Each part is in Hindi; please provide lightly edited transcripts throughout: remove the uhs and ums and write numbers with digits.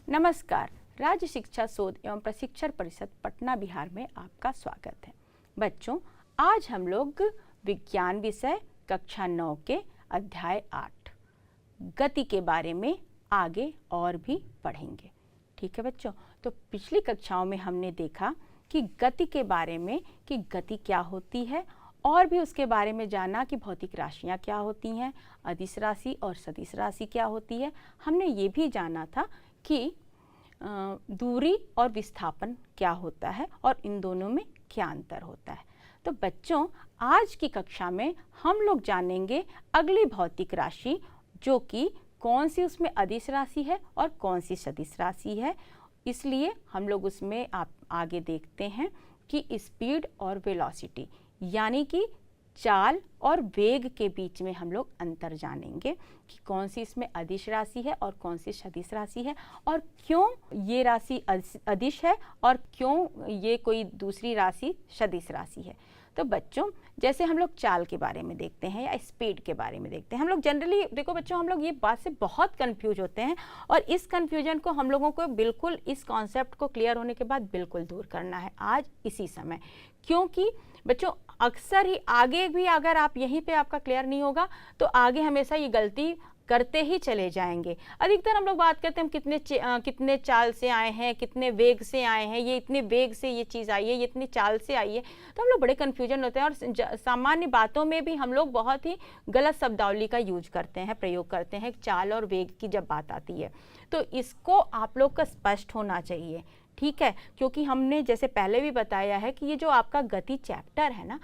नमस्कार। राज्य शिक्षा शोध एवं प्रशिक्षण परिषद पटना बिहार में आपका स्वागत है। बच्चों, आज हम लोग विज्ञान विषय कक्षा 9 के अध्याय 8 गति के बारे में आगे और भी पढ़ेंगे। ठीक है बच्चों, तो पिछली कक्षाओं में हमने देखा कि गति के बारे में कि गति क्या होती है और भी उसके बारे में जाना कि भौतिक राशियाँ क्या होती हैं, अदिश राशि और सदिश राशि क्या होती है। हमने ये भी जाना था कि दूरी और विस्थापन क्या होता है और इन दोनों में क्या अंतर होता है। तो बच्चों, आज की कक्षा में हम लोग जानेंगे अगली भौतिक राशि, जो कि कौन सी उसमें अदिश राशि है और कौन सी सदिश राशि है। इसलिए हम लोग उसमें आप आगे देखते हैं कि स्पीड और वेलोसिटी, यानी कि चाल और वेग के बीच में हम लोग अंतर जानेंगे कि कौन सी इसमें अदिश राशि है और कौन सी सदिश राशि है, और क्यों ये राशि अदिश है और क्यों ये कोई दूसरी राशि सदिश राशि है। तो बच्चों, जैसे हम लोग चाल के बारे में देखते हैं या स्पीड के बारे में देखते हैं, हम लोग जनरली देखो बच्चों, हम लोग ये बात से बहुत कंफ्यूज होते हैं और इस कंफ्यूजन को हम लोगों को बिल्कुल इस कॉन्सेप्ट को क्लियर होने के बाद बिल्कुल दूर करना है आज इसी समय। क्योंकि बच्चों, अक्सर ही आगे भी अगर आप यहीं पे आपका क्लियर नहीं होगा तो आगे हमेशा ये गलती करते ही चले जाएंगे। अधिकतर हम लोग बात करते हैं हम कितने चाल से आए हैं, कितने वेग से आए हैं, ये इतने वेग से ये चीज़ आई है, ये इतनी चाल से आई है, तो हम लोग बड़े कन्फ्यूजन होते हैं और सामान्य बातों में भी हम लोग बहुत ही गलत शब्दावली का यूज करते हैं, प्रयोग करते हैं चाल और वेग की जब बात आती है। तो इसको आप लोग का स्पष्ट होना चाहिए, ठीक है। क्योंकि हमने जैसे पहले भी बताया है कि ये जो आपका गति चैप्टर है ना,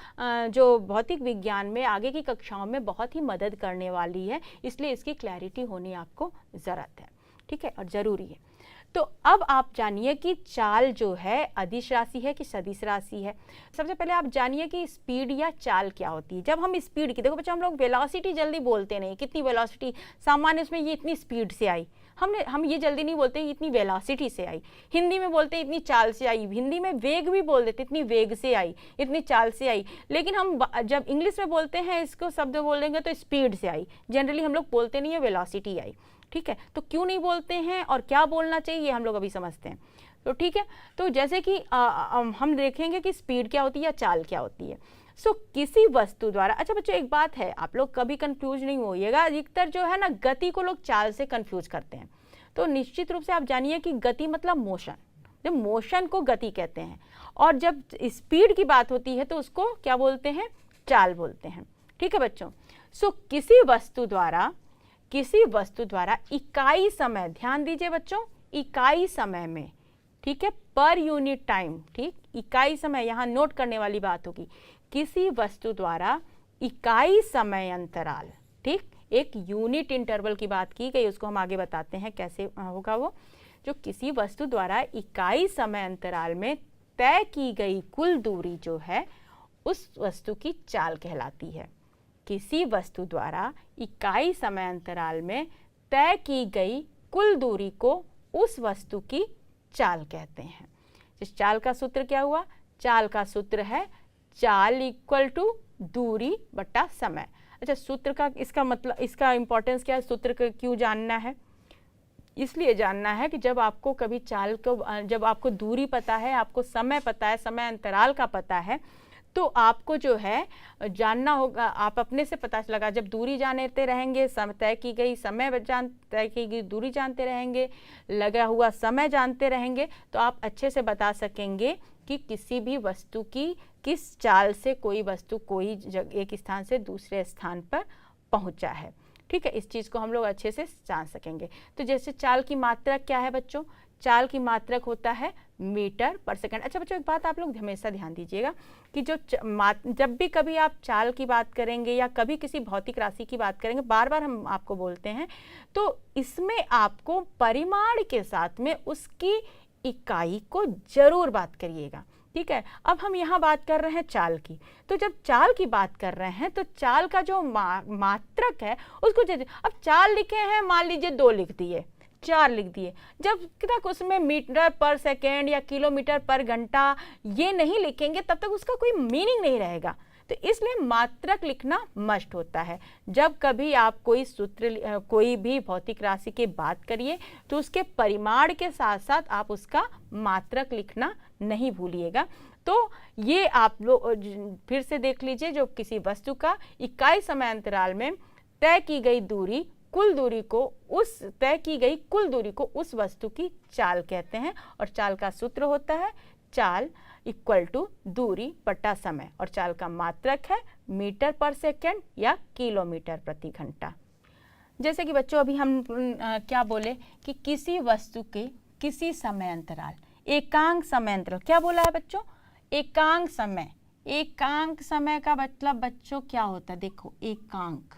जो भौतिक विज्ञान में आगे की कक्षाओं में बहुत ही मदद करने वाली है, इसलिए इसकी क्लैरिटी होनी आपको ज़रूरत है, ठीक है, और ज़रूरी है। तो अब आप जानिए कि चाल जो है अदिश राशि है कि सदिश राशि है। सबसे पहले आप जानिए कि स्पीड या चाल क्या होती है। जब हम स्पीड की, देखो बच्चों, हम लोग वेलोसिटी जल्दी बोलते नहीं, कितनी वेलोसिटी, सामान्य उसमें ये इतनी स्पीड से आई, हम ये जल्दी नहीं बोलते इतनी वेलोसिटी से आई। हिंदी में बोलते इतनी चाल से आई, हिंदी में वेग भी बोल देते इतनी वेग से आई, इतनी चाल से आई। लेकिन हम जब इंग्लिश में बोलते हैं इसको शब्द बोलेंगे तो स्पीड से आई, जनरली हम लोग बोलते नहीं है वेलोसिटी आई, ठीक है। तो क्यों नहीं बोलते हैं और क्या बोलना चाहिए हम लोग अभी समझते हैं। तो ठीक है, तो जैसे कि हम देखेंगे कि स्पीड क्या होती है या चाल क्या होती है। किसी वस्तु द्वारा, अच्छा बच्चों एक बात है, आप लोग कभी कंफ्यूज नहीं होइएगा, अधिकतर जो है ना गति को लोग चाल से कंफ्यूज करते हैं। तो निश्चित रूप से आप जानिए कि गति मतलब मोशन, जब मोशन को गति कहते हैं, और जब स्पीड की बात होती है तो उसको क्या बोलते हैं, चाल बोलते हैं, ठीक है बच्चों। किसी वस्तु द्वारा इकाई समय, ध्यान दीजिए बच्चों, इकाई समय में, ठीक है, पर यूनिट टाइम, ठीक, इकाई समय यहाँ नोट करने वाली बात होगी। किसी वस्तु द्वारा इकाई समय अंतराल, ठीक, एक यूनिट इंटरवल की बात की गई, उसको हम आगे बताते हैं कैसे होगा वो। जो किसी वस्तु द्वारा इकाई समय अंतराल में तय की गई कुल दूरी जो है उस वस्तु की चाल कहलाती है। किसी वस्तु द्वारा इकाई समय अंतराल में तय की गई कुल दूरी को उस वस्तु की चाल कहते हैं। इस चाल का सूत्र क्या हुआ, चाल का सूत्र है चाल इक्वल टू दूरी बटा समय। अच्छा, सूत्र का इसका मतलब, इसका इंपॉर्टेंस क्या है, सूत्र का क्यों जानना है, इसलिए जानना है कि जब आपको कभी चाल को, जब आपको दूरी पता है, आपको समय पता है, समय अंतराल का पता है, तो आपको जो है जानना होगा, आप अपने से पता लगा, जब दूरी जानते रहेंगे, तय की गई समय तय की गई दूरी जानते रहेंगे, लगा हुआ समय जानते रहेंगे, तो आप अच्छे से बता सकेंगे कि किसी भी वस्तु की किस चाल से कोई वस्तु कोई एक स्थान से दूसरे स्थान पर पहुंचा है, ठीक है। इस चीज़ को हम लोग अच्छे से जान सकेंगे। तो जैसे चाल की मात्रक क्या है बच्चों, चाल की मात्रक होता है मीटर पर सेकंड। अच्छा बच्चों, एक बात आप लोग हमेशा ध्यान दीजिएगा कि जब भी कभी आप चाल की बात करेंगे या कभी किसी भौतिक राशि की बात करेंगे, बार बार हम आपको बोलते हैं, तो इसमें आपको परिमाण के साथ में उसकी इकाई को जरूर बात करिएगा, ठीक है। अब हम यहाँ बात कर रहे हैं चाल की, तो जब चाल की बात कर रहे हैं तो चाल का जो मात्रक है उसको अब चाल लिखे हैं, मान लीजिए 2 लिख दिए, 4 लिख दिए, जब तक उसमें मीटर पर सेकेंड या किलोमीटर पर घंटा ये नहीं लिखेंगे तब तक उसका कोई मीनिंग नहीं रहेगा। तो तो इसलिए मात्रक लिखना मस्ट होता है। जब कभी आप कोई सूत्र, कोई भी भौतिक राशि की बात करिए तो उसके परिमाण के साथ साथ आप उसका मात्रक लिखना नहीं भूलिएगा। तो ये आप लोग फिर से देख लीजिए, जो किसी वस्तु का इकाई समय अंतराल में तय की गई दूरी, कुल दूरी को उस तय की गई कुल दूरी को उस वस्तु की चाल कहते हैं। और चाल का सूत्र होता है चाल इक्वल टू दूरी बटा समय, और चाल का मात्रक है मीटर पर सेकेंड या किलोमीटर प्रति घंटा। जैसे कि बच्चों अभी हम क्या बोले कि किसी वस्तु के किसी समय अंतराल, एकांक समय अंतराल, क्या बोला है बच्चों? एकांक समय। एकांक समय का मतलब बच्चों क्या होता है? देखो एकांक,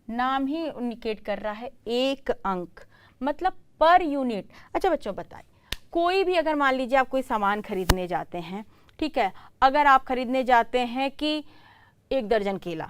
नाम ही इंडिकेट कर रहा है एक अंक, मतलब पर यूनिट। अच्छा बच्चों बताइए, कोई भी अगर मान लीजिए आप कोई सामान खरीदने जाते हैं, ठीक है, अगर आप खरीदने जाते हैं कि 1 दर्जन केला,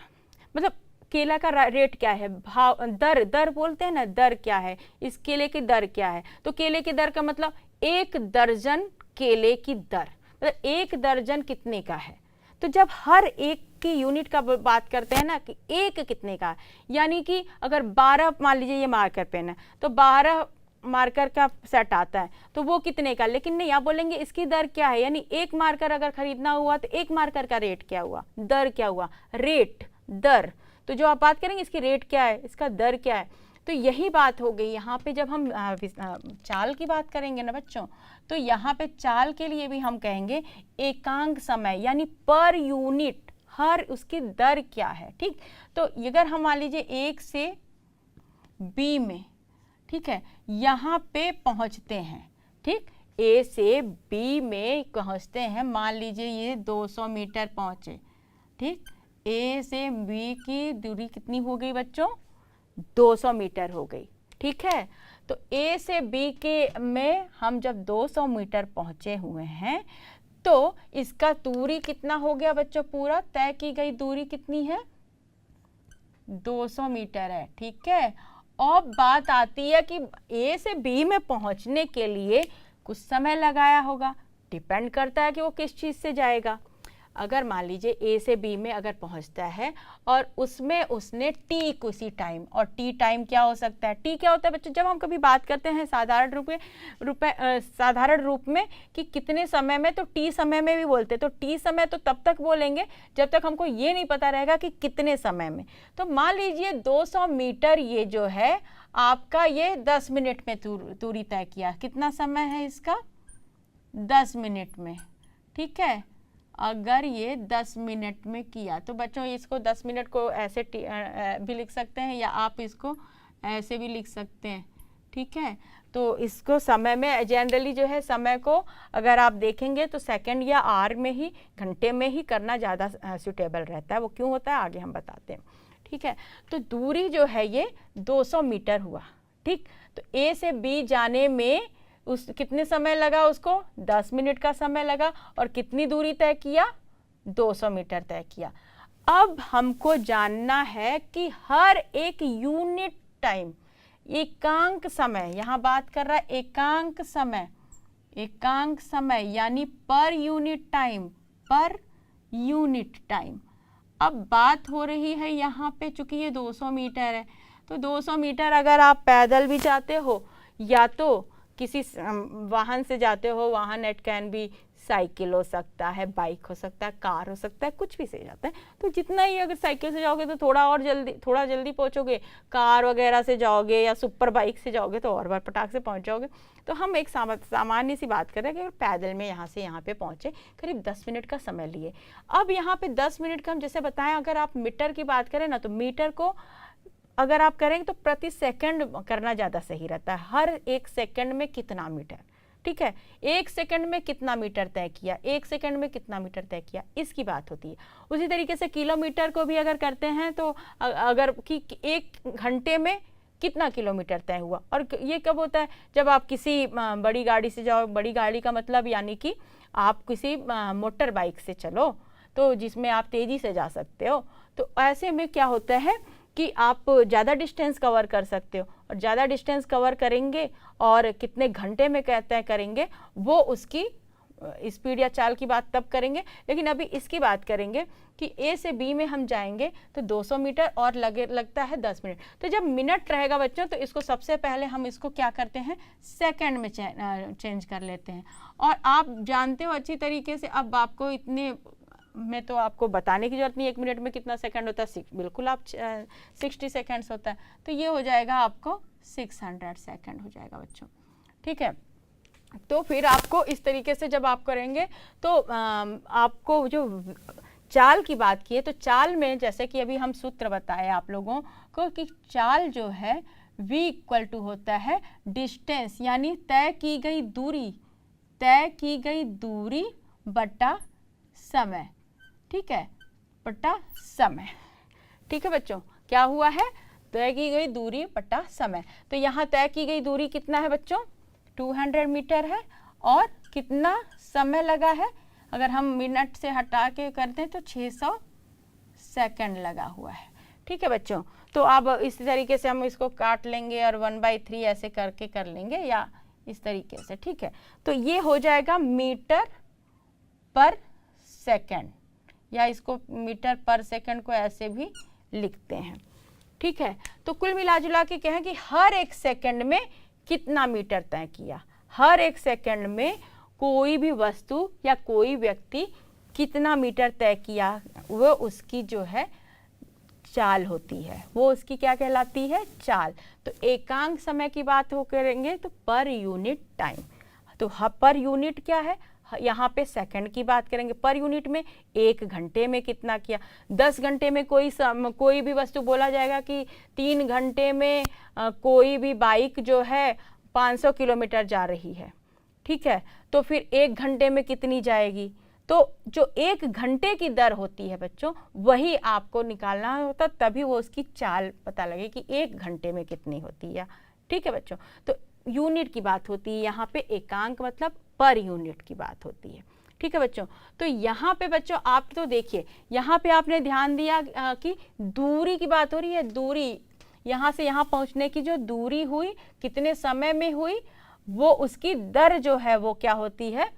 मतलब केला का रेट क्या है, भाव, दर बोलते हैं ना, दर क्या है, इस केले की दर क्या है? तो केले की दर का मतलब 1 दर्जन केले की दर, मतलब 1 दर्जन कितने का है। तो जब हर एक की यूनिट का बात करते हैं ना कि एक कितने का, यानी कि अगर 12 मान लीजिए ये मार्कर पेन है तो 12 मार्कर का सेट आता है तो वो कितने का, लेकिन नहीं आप बोलेंगे इसकी दर क्या है, यानी एक मार्कर अगर खरीदना हुआ तो एक मार्कर का रेट क्या हुआ, दर क्या हुआ, रेट, दर। तो जो आप बात करेंगे इसकी रेट क्या है, इसका दर क्या है। तो यही बात हो गई यहाँ पे। जब हम चाल की बात करेंगे ना बच्चों, तो यहाँ पे चाल के लिए भी हम कहेंगे एकांक समय, यानी पर यूनिट हर उसकी दर क्या है। ठीक, तो अगर हम मान लीजिए 1 से बी में, ठीक है, यहाँ पे पहुँचते हैं, ठीक, ए से बी में पहुँचते हैं, मान लीजिए ये 200 मीटर पहुँचे, ठीक, ए से बी की दूरी कितनी हो गई बच्चों, 200 मीटर हो गई। ठीक है, तो ए से बी के में हम जब 200 मीटर पहुंचे हुए हैं तो इसका दूरी कितना हो गया बच्चों, पूरा तय की गई दूरी कितनी है, 200 मीटर है। ठीक है, अब बात आती है कि ए से बी में पहुंचने के लिए कुछ समय लगाया होगा, डिपेंड करता है कि वो किस चीज़ से जाएगा। अगर मान लीजिए ए से बी में अगर पहुंचता है और उसमें उसने टी उसी टाइम, और टी टाइम क्या हो सकता है, टी क्या होता है बच्चों, जब हम कभी बात करते हैं साधारण रूप में कि कितने समय में, तो टी समय में भी बोलते हैं। तो टी समय तो तब तक बोलेंगे जब तक हमको ये नहीं पता रहेगा कि कितने समय में। तो मान लीजिए 200 मीटर ये जो है आपका, ये 10 मिनट में दूरी तय किया, कितना समय है इसका, 10 मिनट में। ठीक है, अगर ये 10 मिनट में किया तो बच्चों इसको 10 मिनट को ऐसे भी लिख सकते हैं या आप इसको ऐसे भी लिख सकते हैं। ठीक है, तो इसको समय में जनरली जो है समय को अगर आप देखेंगे तो सेकंड या आवर में ही, घंटे में ही करना ज़्यादा सूटेबल रहता है। वो क्यों होता है आगे हम बताते हैं। ठीक है, तो दूरी जो है ये 200 मीटर हुआ। ठीक, तो ए से बी जाने में उस कितने समय लगा, उसको 10 मिनट का समय लगा, और कितनी दूरी तय किया, 200 मीटर तय किया। अब हमको जानना है कि हर एक यूनिट टाइम, एकांक समय, यहाँ बात कर रहा है एकांक समय, एकांक समय यानी per unit time, per unit time. अब बात हो रही है यहाँ पे, चूंकि ये 200 मीटर है, तो 200 मीटर अगर आप पैदल भी जाते हो या तो किसी वाहन से जाते हो, वाहन इट कैन बी साइकिल हो सकता है, बाइक हो सकता है, कार हो सकता है, कुछ भी से जाता है। तो जितना ही अगर साइकिल से जाओगे तो थोड़ा जल्दी पहुंचोगे, कार वगैरह से जाओगे या सुपर बाइक से जाओगे तो और बार पटाख से पहुंच जाओगे। तो हम एक सामान्य सी बात कर रहे हैं कि अगर पैदल में यहाँ से यहाँ पे पहुँचे, करीब 10 मिनट का समय लिए। अब यहाँ पे 10 मिनट का हम जैसे बताएं, अगर आप मीटर की बात करें ना, तो मीटर को अगर आप करेंगे तो प्रति सेकंड करना ज़्यादा सही रहता है। हर एक सेकंड में कितना मीटर, ठीक है, 1 सेकंड में कितना मीटर तय किया, 1 सेकंड में कितना मीटर तय किया, इसकी बात होती है। उसी तरीके से किलोमीटर को भी अगर करते हैं तो अगर कि 1 घंटे में कितना किलोमीटर तय हुआ। और ये कब होता है, जब आप किसी बड़ी गाड़ी से जाओ, बड़ी गाड़ी का मतलब यानी कि आप किसी मोटर बाइक से चलो, तो जिसमें आप तेज़ी से जा सकते हो। तो ऐसे में क्या होता है कि आप ज़्यादा डिस्टेंस कवर कर सकते हो, और ज़्यादा डिस्टेंस कवर करेंगे और कितने घंटे में कहते हैं करेंगे, वो उसकी स्पीड या चाल की बात तब करेंगे, लेकिन अभी इसकी बात करेंगे कि ए से बी में हम जाएंगे तो 200 मीटर और लगता है 10 मिनट। तो जब मिनट रहेगा बच्चों तो इसको सबसे पहले हम इसको क्या करते हैं, सेकंड में चेंज कर लेते हैं। और आप जानते हो अच्छी तरीके से, अब आपको इतने में तो आपको बताने की जरूरत नहीं 1 मिनट में कितना सेकंड होता है, बिल्कुल आप 60 सेकंड्स होता है, तो ये हो जाएगा आपको 600 सेकंड हो जाएगा बच्चों। ठीक है, तो फिर आपको इस तरीके से जब आप करेंगे तो आपको जो चाल की बात की है, तो चाल में जैसे कि अभी हम सूत्र बताए आप लोगों को कि चाल जो है v इक्वल टू होता है डिस्टेंस, यानी तय की गई दूरी बटा समय। ठीक है, बटा समय। ठीक है बच्चों, क्या हुआ है, तय की गई दूरी बटा समय। तो यहाँ तय की गई दूरी कितना है बच्चों, 200 मीटर है, और कितना समय लगा है, अगर हम मिनट से हटा के करते हैं तो 600 सेकंड लगा हुआ है। ठीक है बच्चों, तो अब इस तरीके से हम इसको काट लेंगे और 1/3 ऐसे करके कर लेंगे, या इस तरीके से। ठीक है, तो ये हो जाएगा मीटर पर सेकंड, या इसको मीटर पर सेकंड को ऐसे भी लिखते हैं। ठीक है, तो कुल मिला जुला के कहें कि हर एक सेकंड में कितना मीटर तय किया, हर एक सेकंड में कोई भी वस्तु या कोई व्यक्ति कितना मीटर तय किया, वो उसकी जो है चाल होती है, वो उसकी क्या कहलाती है, चाल। तो एकांक समय की बात हो करेंगे तो पर यूनिट टाइम। तो पर यूनिट क्या है, यहाँ पे सेकंड की बात करेंगे, पर यूनिट में 1 घंटे में कितना किया। 10 घंटे में कोई भी वस्तु बोला जाएगा कि 3 घंटे में कोई भी बाइक जो है 500 किलोमीटर जा रही है। ठीक है, तो फिर 1 घंटे में कितनी जाएगी, तो जो 1 घंटे की दर होती है बच्चों, वही आपको निकालना होता, तभी वो उसकी चाल पता लगे कि 1 घंटे में कितनी होती है। ठीक है बच्चों, तो यूनिट की बात होती है यहाँ पे, एकांक मतलब पर यूनिट की बात होती है। ठीक है बच्चों, तो यहाँ पे बच्चों आप तो देखिए, यहाँ पे आपने ध्यान दिया कि दूरी की बात हो रही है। दूरी यहाँ से यहाँ पहुँचने की जो दूरी हुई, कितने समय में हुई, वो उसकी दर जो है वो क्या होती है,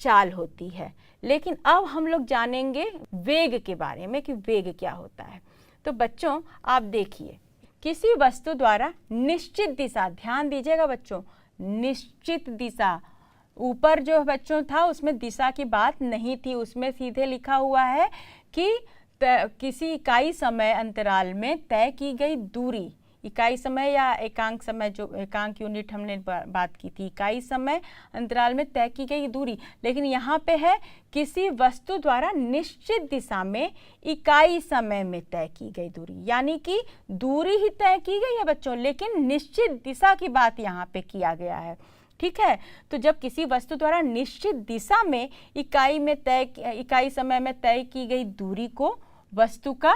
चाल होती है। लेकिन अब हम लोग जानेंगे वेग के बारे में कि वेग क्या होता है। तो बच्चों आप देखिए, किसी वस्तु द्वारा निश्चित दिशा, ध्यान दीजिएगा बच्चों, निश्चित दिशा, ऊपर जो बच्चों था उसमें दिशा की बात नहीं थी, उसमें सीधे लिखा हुआ है कि किसी इकाई समय अंतराल में तय की गई दूरी, इकाई समय या एकांक समय, जो एकांक यूनिट हमने बात की थी, इकाई समय अंतराल में तय की गई दूरी। लेकिन यहाँ पे है किसी वस्तु द्वारा निश्चित दिशा में इकाई समय में तय की गई दूरी, यानी कि दूरी ही तय की गई है बच्चों, लेकिन निश्चित दिशा की बात यहाँ पे किया गया है। ठीक है, तो जब किसी वस्तु द्वारा निश्चित दिशा में इकाई समय में तय की गई दूरी को वस्तु का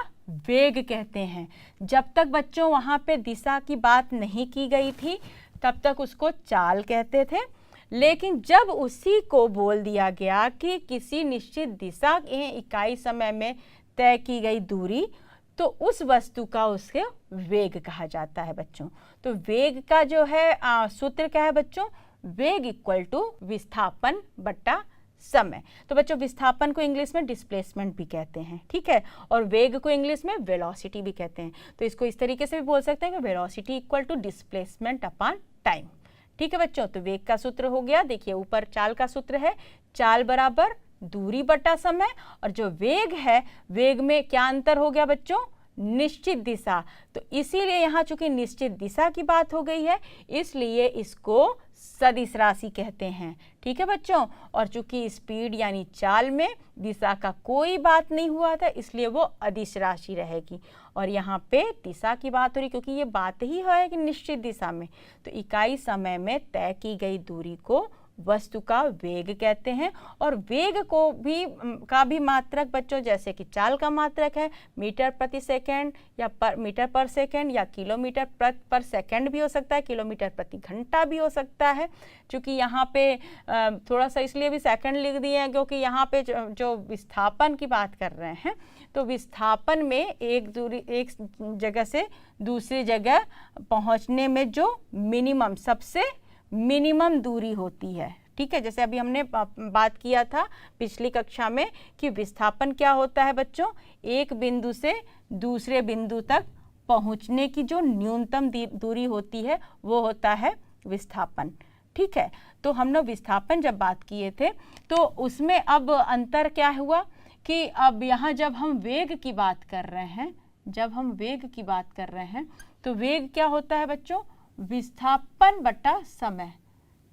वेग कहते हैं। जब तक बच्चों वहाँ पे दिशा की बात नहीं की गई थी तब तक उसको चाल कहते थे, लेकिन जब उसी को बोल दिया गया कि किसी निश्चित दिशा के इकाई समय में तय की गई दूरी, तो उस वस्तु का उसके वेग कहा जाता है बच्चों। तो वेग का जो है सूत्र क्या है बच्चों, वेग इक्वल टू विस्थापन बटा समय। तो बच्चों विस्थापन को इंग्लिश में डिस्प्लेसमेंट भी कहते हैं। ठीक है, और वेग को इंग्लिश में वेलोसिटी भी कहते हैं। तो इसको इस तरीके से भी बोल सकते हैं कि velocity equal to displacement upon time. ठीक है बच्चों, तो वेग का सूत्र हो गया, देखिए ऊपर चाल का सूत्र है, चाल बराबर दूरी बटा समय, और जो वेग है, वेग में क्या अंतर हो गया बच्चों, निश्चित दिशा। तो इसीलिए यहाँ चूंकि निश्चित दिशा की बात हो गई है, इसलिए इसको सदिश राशि कहते हैं। ठीक है बच्चों, और चूंकि स्पीड यानी चाल में दिशा का कोई बात नहीं हुआ था, इसलिए वो अदिश राशि रहेगी। और यहाँ पे दिशा की बात हो रही, क्योंकि ये बात ही है कि निश्चित दिशा में, तो इकाई समय में तय की गई दूरी को वस्तु का वेग कहते हैं। और वेग का भी मात्रक बच्चों, जैसे कि चाल का मात्रक है मीटर प्रति सेकंड या मीटर पर सेकंड, या किलोमीटर पर सेकंड भी हो सकता है, किलोमीटर प्रति घंटा भी हो सकता है। क्योंकि यहाँ पे थोड़ा सा इसलिए भी सेकंड लिख दिए हैं क्योंकि यहाँ पे जो विस्थापन की बात कर रहे हैं, तो विस्थापन में एक जगह से दूसरी जगह पहुँचने में जो सबसे मिनिमम दूरी होती है, ठीक है, जैसे अभी हमने बात किया था पिछली कक्षा में कि विस्थापन क्या होता है बच्चों, एक बिंदु से दूसरे बिंदु तक पहुंचने की जो न्यूनतम दूरी होती है वो होता है विस्थापन। ठीक है, तो हम लोग विस्थापन जब बात किए थे तो उसमें अब अंतर क्या हुआ कि अब यहाँ जब हम वेग की बात कर रहे हैं, जब हम वेग की बात कर रहे हैं तो वेग क्या होता है बच्चों, विस्थापन बटा समय।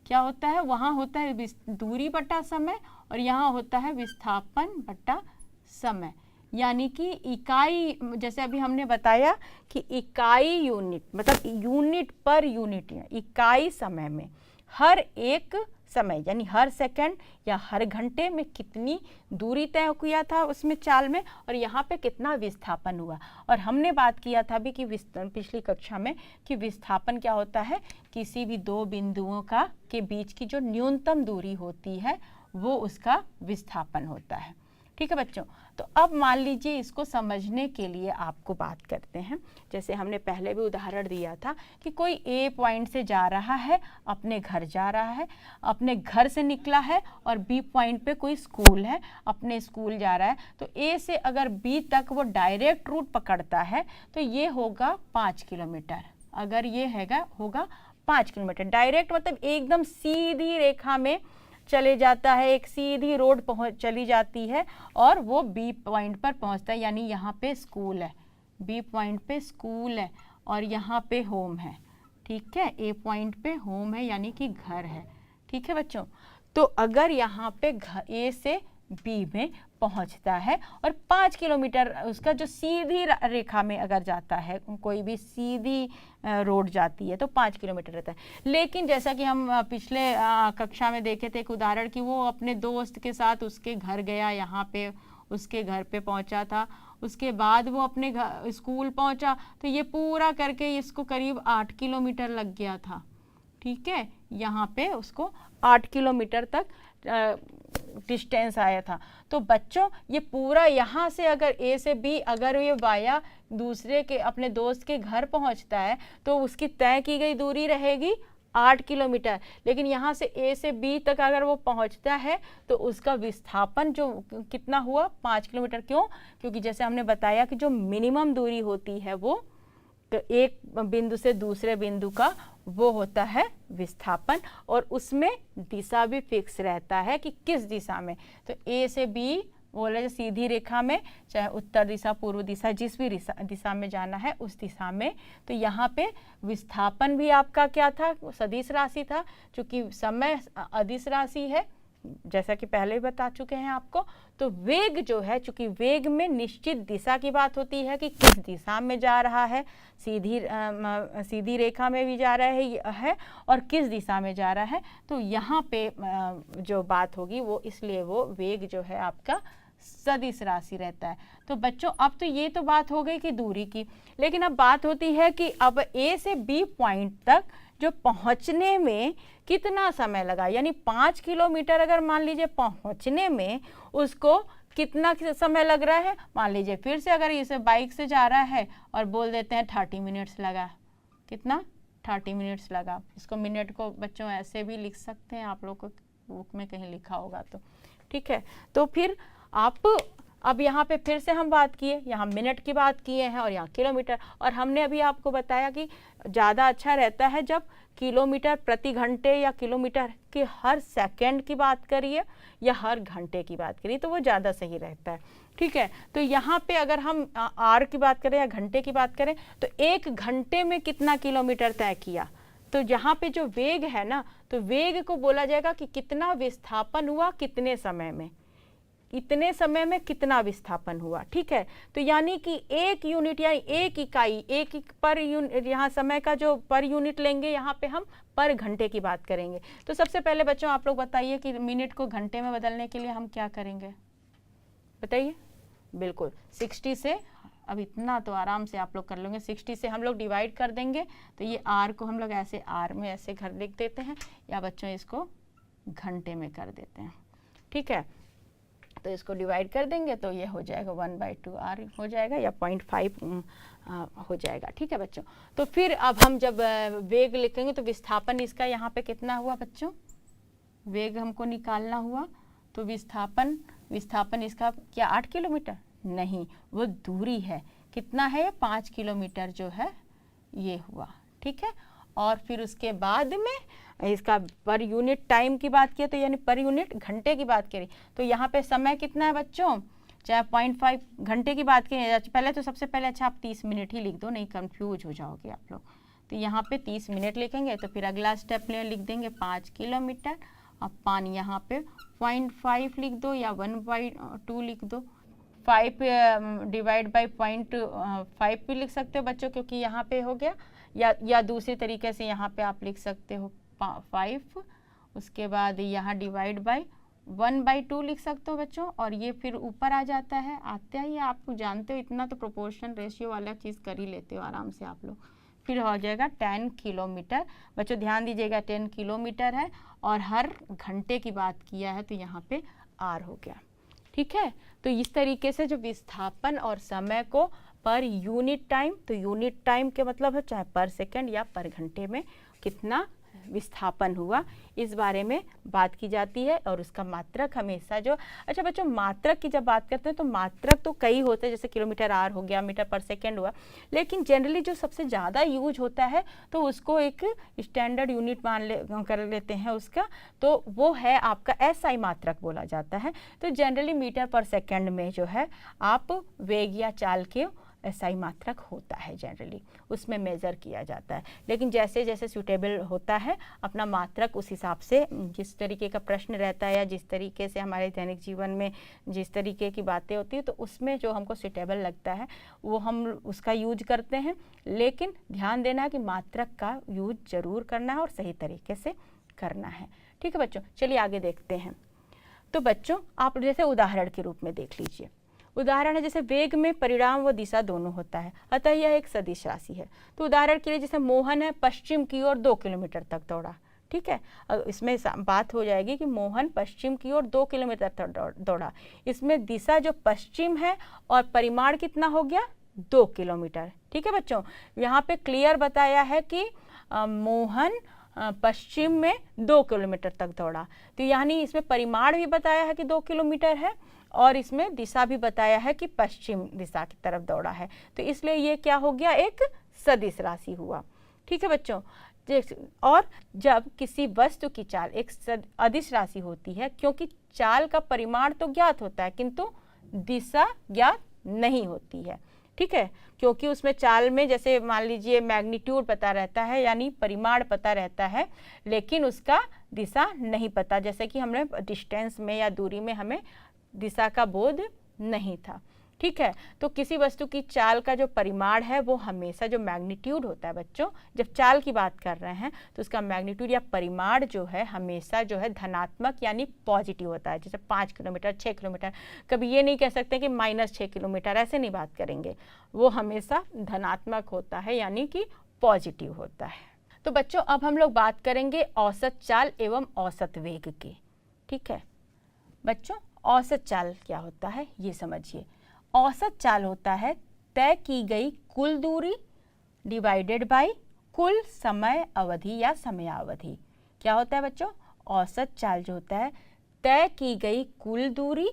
क्या होता है, वहाँ होता है दूरी बटा समय और यहाँ होता है विस्थापन बटा समय। यानी कि इकाई, जैसे अभी हमने बताया कि इकाई यूनिट मतलब यूनिट पर यूनिट, इकाई समय में हर एक समय यानी हर सेकंड या हर घंटे में कितनी दूरी तय किया था उसमें चाल में, और यहाँ पे कितना विस्थापन हुआ। और हमने बात किया था भी कि पिछली कक्षा में कि विस्थापन क्या होता है, किसी भी दो बिंदुओं के बीच की जो न्यूनतम दूरी होती है वो उसका विस्थापन होता है। ठीक है बच्चों, तो अब मान लीजिए इसको समझने के लिए आपको बात करते हैं, जैसे हमने पहले भी उदाहरण दिया था कि कोई ए पॉइंट से जा रहा है, अपने घर जा रहा है, अपने घर से निकला है, और बी पॉइंट पे कोई स्कूल है, अपने स्कूल जा रहा है। तो ए से अगर बी तक वो डायरेक्ट रूट पकड़ता है तो ये होगा 5 किलोमीटर। अगर ये होगा 5 किलोमीटर डायरेक्ट, मतलब एकदम सीधी रेखा में चले जाता है, एक सीधी रोड चली जाती है और वो बी पॉइंट पर पहुंचता है। यानी यहाँ पे स्कूल है, बी पॉइंट पे स्कूल है और यहाँ पे होम है। ठीक है, ए पॉइंट पे होम है यानी कि घर है। ठीक है बच्चों, तो अगर यहाँ पे ए से बी में पहुंचता है और 5 किलोमीटर उसका जो सीधी रेखा में अगर जाता है, कोई भी सीधी रोड जाती है तो 5 किलोमीटर रहता है। लेकिन जैसा कि हम पिछले कक्षा में देखे थे एक उदाहरण कि वो अपने दोस्त के साथ उसके घर गया, यहाँ पे उसके घर पे पहुंचा था, उसके बाद वो अपने स्कूल पहुंचा, तो ये पूरा करके इसको करीब 8 किलोमीटर लग गया था। ठीक है, यहाँ पे उसको 8 किलोमीटर तक डिस्टेंस आया था। तो बच्चों ये पूरा यहाँ से अगर ए से बी अगर ये वाया दूसरे के अपने दोस्त के घर पहुँचता है तो उसकी तय की गई दूरी रहेगी 8 किलोमीटर। लेकिन यहाँ से ए से बी तक अगर वो पहुँचता है तो उसका विस्थापन जो कितना हुआ, 5 किलोमीटर। क्यों? क्योंकि जैसे हमने बताया कि जो मिनिमम दूरी होती है वो एक बिंदु से दूसरे बिंदु का वो होता है विस्थापन, और उसमें दिशा भी फिक्स रहता है कि किस दिशा में। तो ए से बी बोला सीधी रेखा में, चाहे उत्तर दिशा पूर्व दिशा जिस भी दिशा में जाना है उस दिशा में। तो यहाँ पे विस्थापन भी आपका क्या था, सदिश राशि था। चूँकि समय अदिश राशि है जैसा कि पहले भी बता चुके हैं आपको। तो वेग जो है, चूंकि वेग में निश्चित दिशा की बात होती है कि किस दिशा में जा रहा है, सीधी रेखा में भी जा रहा है और किस दिशा में जा रहा है। तो यहाँ पे जो बात होगी वो इसलिए वो वेग जो है आपका सदिश राशि रहता है। तो बच्चों अब तो ये तो बात हो गई कि दूरी की, लेकिन अब बात होती है कि अब ए से बी पॉइंट तक जो पहुंचने में कितना समय लगा। यानी 5 किलोमीटर अगर मान लीजिए पहुंचने में उसको कितना समय लग रहा है, मान लीजिए फिर से अगर इसे बाइक से जा रहा है और बोल देते हैं 30 मिनट्स लगा। कितना? 30 मिनट्स लगा। इसको मिनट को बच्चों ऐसे भी लिख सकते हैं, आप लोग को बुक में कहीं लिखा होगा तो। ठीक है, तो फिर आप अब यहाँ पे फिर से हम बात किए, यहाँ मिनट की बात किए हैं और यहाँ किलोमीटर। और हमने अभी आपको बताया कि ज़्यादा अच्छा रहता है जब किलोमीटर प्रति घंटे या किलोमीटर के हर सेकंड की बात करिए या हर घंटे की बात करिए तो वो ज़्यादा सही रहता है। ठीक है, तो यहाँ पे अगर हम आर की बात करें या घंटे की बात करें तो 1 घंटे में कितना किलोमीटर तय किया। तो यहाँ पे जो वेग है ना, तो वेग को बोला जाएगा कि कितना विस्थापन हुआ कितने समय में, इतने समय में कितना विस्थापन हुआ। ठीक है, तो यानी कि एक यूनिट यानी एक इकाई, एक पर यूनिट, यहाँ समय का जो पर यूनिट लेंगे यहाँ पे हम पर घंटे की बात करेंगे। तो सबसे पहले बच्चों आप लोग बताइए कि मिनट को घंटे में बदलने के लिए हम क्या करेंगे, बताइए। बिल्कुल 60 से, अब इतना तो आराम से आप लोग कर लेंगे, 60 से हम लोग डिवाइड कर देंगे। तो ये आर को हम लोग ऐसे आर में ऐसे घर लिख देते हैं, या बच्चों इसको घंटे में कर देते हैं। ठीक है, तो इसको डिवाइड कर देंगे तो ये हो जाएगा 1/2 आर हो जाएगा या 0.5 हो जाएगा। ठीक है बच्चों, तो फिर अब हम जब वेग लिखेंगे तो विस्थापन इसका यहाँ पे कितना हुआ बच्चों, वेग हमको निकालना हुआ, तो विस्थापन इसका क्या 8 किलोमीटर? नहीं, वो दूरी है। कितना है ये? 5 किलोमीटर जो है ये हुआ, ठीक है। और फिर उसके बाद में इसका पर यूनिट टाइम की बात किया, तो यानी पर यूनिट घंटे की बात करी, तो यहाँ पे समय कितना है बच्चों? चाहे 0.5 घंटे की बात करें, पहले तो सबसे पहले अच्छा आप 30 मिनट ही लिख दो, नहीं कंफ्यूज हो जाओगे आप लोग। तो यहाँ पे 30 मिनट लिखेंगे, तो फिर अगला स्टेप में लिख देंगे 5 किलोमीटर। अब पानी यहाँ पे 0.5 लिख दो या 1/2 लिख दो। 5 डिवाइड बाई 0.5 भी लिख सकते हो बच्चों, क्योंकि यहाँ पे हो गया, या दूसरे तरीके से यहाँ पे आप लिख सकते हो 5, उसके बाद यहाँ डिवाइड बाई 1/2 लिख सकते हो बच्चों, और ये फिर ऊपर आ जाता है। आता ही आप जानते हो, इतना तो प्रोपोर्शन रेशियो वाला चीज़ कर ही लेते हो आराम से आप लोग। फिर हो जाएगा 10 किलोमीटर। बच्चों ध्यान दीजिएगा 10 किलोमीटर है और हर घंटे की बात किया है, तो यहाँ पे आर हो गया, ठीक है। तो इस तरीके से जो विस्थापन और समय को पर यूनिट टाइम, तो यूनिट टाइम के मतलब है चाहे पर सेकंड या पर घंटे में कितना विस्थापन हुआ, इस बारे में बात की जाती है। और उसका मात्रक हमेशा जो, अच्छा बच्चों मात्रक की जब बात करते हैं तो मात्रक तो कई होते हैं, जैसे किलोमीटर आर हो गया, मीटर पर सेकंड हुआ, लेकिन जनरली जो सबसे ज़्यादा यूज होता है तो उसको एक स्टैंडर्ड यूनिट कर लेते हैं उसका, तो वो है आपका एसआई मात्रक बोला जाता है। तो जनरली मीटर पर सेकंड में जो है आप वेग या चाल के एसआई मात्रक होता है, जनरली उसमें मेज़र किया जाता है। लेकिन जैसे जैसे सूटेबल होता है अपना मात्रक, उस हिसाब से जिस तरीके का प्रश्न रहता है या जिस तरीके से हमारे दैनिक जीवन में जिस तरीके की बातें होती है, तो उसमें जो हमको सूटेबल लगता है वो हम उसका यूज करते हैं। लेकिन ध्यान देना है कि मात्रक का यूज ज़रूर करना है और सही तरीके से करना है, ठीक है बच्चों। चलिए आगे देखते हैं। तो बच्चों आप जैसे उदाहरण के रूप में देख लीजिए, उदाहरण है जैसे वेग में परिणाम व दिशा दोनों होता है, अतः यह एक सदिश राशि है। तो उदाहरण के लिए जैसे मोहन है पश्चिम की ओर 2 किलोमीटर तक दौड़ा, ठीक है। इसमें बात हो जाएगी कि मोहन पश्चिम की ओर 2 किलोमीटर तक दौड़ा, इसमें दिशा जो पश्चिम है और परिमाण कितना हो गया 2 किलोमीटर, ठीक है बच्चों। यहाँ पे क्लियर बताया है कि मोहन पश्चिम में 2 किलोमीटर तक दौड़ा, तो यानी इसमें परिमाण भी बताया है कि 2 किलोमीटर है और इसमें दिशा भी बताया है कि पश्चिम दिशा की तरफ दौड़ा है, तो इसलिए ये क्या हो गया, एक सदिश राशि हुआ, ठीक है बच्चों। और जब किसी वस्तु की चाल एक अदिश राशि होती है, क्योंकि चाल का परिमाण तो ज्ञात होता है किंतु दिशा ज्ञात नहीं होती है, ठीक है। क्योंकि उसमें चाल में जैसे मान लीजिए मैग्नीट्यूड पता रहता है यानी परिमाण पता रहता है, लेकिन उसका दिशा नहीं पता, जैसे कि हमने डिस्टेंस में या दूरी में हमें दिशा का बोध नहीं था, ठीक है। तो किसी वस्तु की चाल का जो परिमाण है वो हमेशा जो मैग्नीट्यूड होता है बच्चों, जब चाल की बात कर रहे हैं तो उसका मैग्नीट्यूड या परिमाण जो है हमेशा जो है धनात्मक यानी पॉजिटिव होता है। जैसे 5 किलोमीटर 6 किलोमीटर, कभी ये नहीं कह सकते कि -6 किलोमीटर, ऐसे नहीं बात करेंगे, वो हमेशा धनात्मक होता है यानी कि पॉजिटिव होता है। तो बच्चों अब हम लोग बात करेंगे औसत चाल एवं औसत वेग की, ठीक है बच्चों। औसत चाल क्या होता है ये समझिए। औसत चाल होता है तय की गई कुल दूरी डिवाइडेड बाय कुल समय अवधि या समयावधि। क्या होता है बच्चों, औसत चाल जो होता है तय की गई कुल दूरी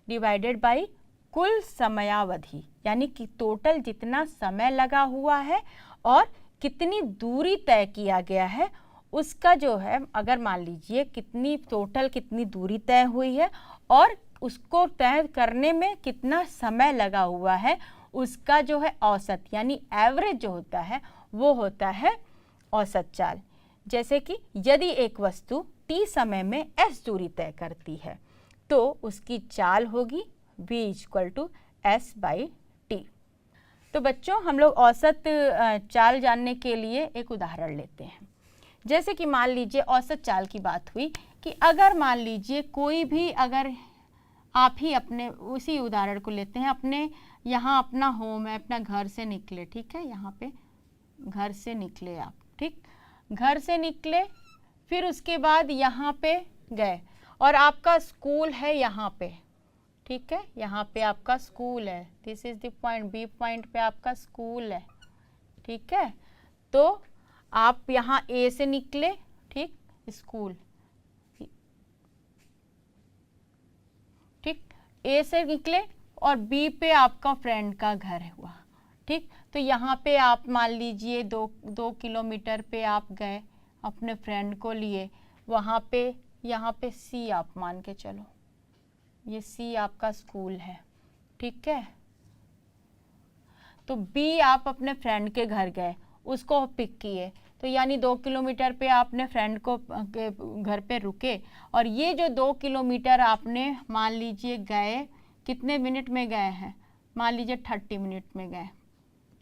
डिवाइडेड बाय कुल समयावधि, यानी कि टोटल जितना समय लगा हुआ है और कितनी दूरी तय किया गया है उसका जो है, अगर मान लीजिए कितनी टोटल कितनी दूरी तय हुई है और उसको तय करने में कितना समय लगा हुआ है, उसका जो है औसत यानी एवरेज जो होता है वो होता है औसत चाल। जैसे कि यदि एक वस्तु t समय में s दूरी तय करती है तो उसकी चाल होगी v = s/t। तो बच्चों हम लोग औसत चाल जानने के लिए एक उदाहरण लेते हैं। जैसे कि मान लीजिए औसत चाल की बात हुई कि अगर मान लीजिए कोई भी, अगर आप ही अपने उसी उदाहरण को लेते हैं, अपने यहाँ अपना होम है, अपना घर से निकले, ठीक है, यहाँ पे घर से निकले आप, ठीक, घर से निकले, फिर उसके बाद यहाँ पे गए और आपका स्कूल है यहाँ पे, ठीक है, यहाँ पे आपका स्कूल है, this is the point, B point पे आपका स्कूल है, ठीक है। तो आप यहाँ ए से निकले, ठीक, स्कूल ठीक, ए से निकले और बी पे आपका फ्रेंड का घर हुआ। ठीक, तो यहाँ पे आप मान लीजिए 2 किलोमीटर पे आप गए अपने फ्रेंड को लिए, वहाँ पे यहाँ पे सी आप मान के चलो, ये सी आपका स्कूल है। ठीक है, तो बी आप अपने फ्रेंड के घर गए, उसको पिक किए, तो यानी 2 किलोमीटर पे आपने फ्रेंड को घर पे रुके, और ये जो 2 किलोमीटर आपने मान लीजिए गए, कितने मिनट में गए हैं, मान लीजिए 30 मिनट में गए,